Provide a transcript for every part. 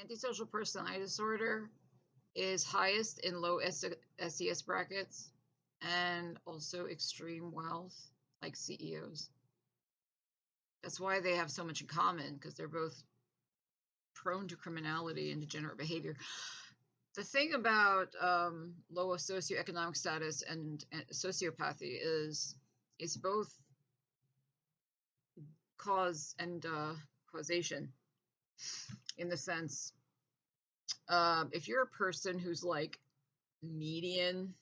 Antisocial personality disorder is highest in low SES brackets and also extreme wealth, like CEOs. That's why they have so much in common, because they're both prone to criminality and degenerate behavior. The thing about low socioeconomic status and sociopathy is it's both cause and causation, in the sense, if you're a person who's like median,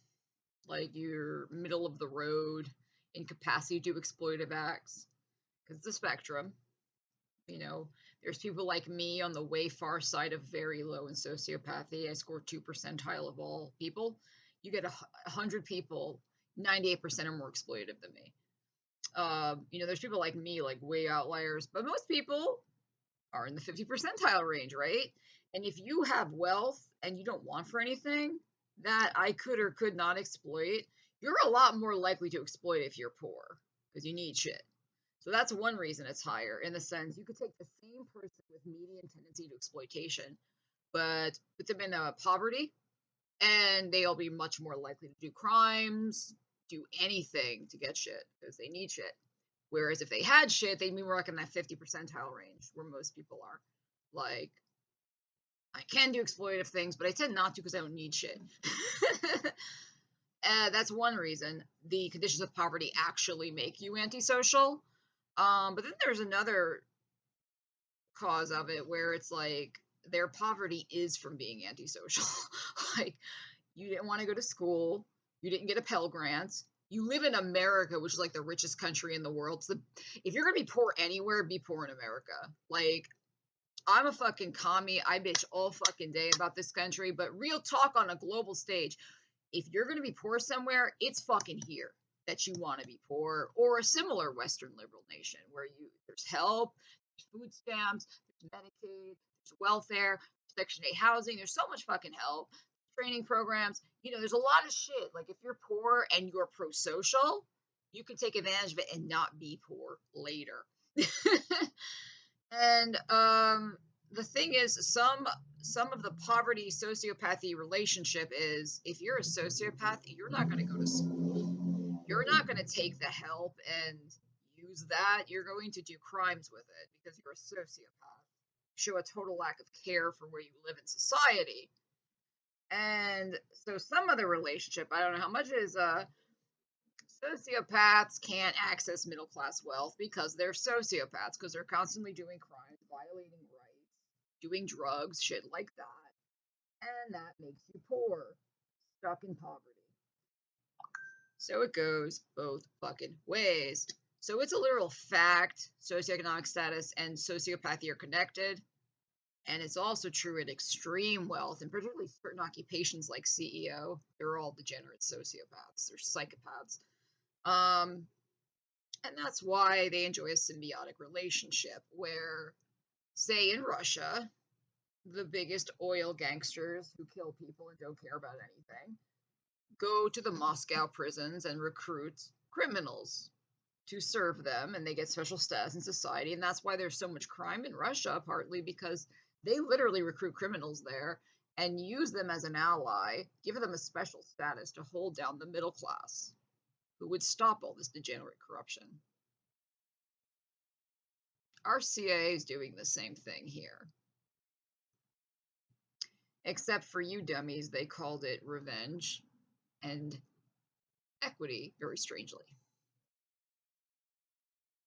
like you're middle of the road in capacity to do exploitative acts, because it's a spectrum. You know, there's people like me on the way far side of very low in sociopathy. I score 2 percentile of all people. You get 100 people, 98% are more exploitative than me. You know, there's people like me, like way outliers, but most people are in the 50 percentile range, right? And if you have wealth and you don't want for anything that I could or could not exploit, you're a lot more likely to exploit if you're poor, because you need shit. So that's one reason it's higher, in the sense you could take the same person with median tendency to exploitation, but put them in poverty, and they'll be much more likely to do crimes, do anything to get shit, because they need shit. Whereas if they had shit, they'd be more like in that 50 percentile range, where most people are. Like, I can do exploitative things, but I tend not to because I don't need shit. That's one reason. The conditions of poverty actually make you antisocial. But then there's another cause of it where it's like their poverty is from being antisocial. Like, you didn't want to go to school, you didn't get a Pell Grant, you live in America, which is like the richest country in the world. So if you're gonna be poor anywhere, be poor in America. Like, I'm a fucking commie. I bitch all fucking day about this country, but real talk, on a global stage, if you're gonna be poor somewhere, it's fucking here that you want to be poor, or a similar Western liberal nation where there's help, there's food stamps, there's Medicaid, there's welfare, Section 8 housing. There's so much fucking help, training programs. You know, there's a lot of shit. Like, if you're poor and you're pro-social, you can take advantage of it and not be poor later. And the thing is, some of the poverty sociopathy relationship is, if you're a sociopath, you're not going to go to school. You're not going to take the help and use that. You're going to do crimes with it because you're a sociopath. Show a total lack of care for where you live in society. And so some of the relationship, I don't know how much is sociopaths can't access middle class wealth because they're sociopaths, because they're constantly doing crimes, violating rights, doing drugs, shit like that. And that makes you poor, stuck in poverty. So it goes both fucking ways. So it's a literal fact, socioeconomic status and sociopathy are connected. And it's also true at extreme wealth, and particularly certain occupations like CEO. They're all degenerate sociopaths. They're psychopaths. And that's why they enjoy a symbiotic relationship where, say, in Russia, the biggest oil gangsters who kill people and don't care about anything go to the Moscow prisons and recruit criminals to serve them, and they get special status in society. And that's why there's so much crime in Russia, partly because they literally recruit criminals there and use them as an ally, give them a special status to hold down the middle class, who would stop all this degenerate corruption. Our CIA is doing the same thing here. Except for you dummies, they called it revenge and equity, very strangely.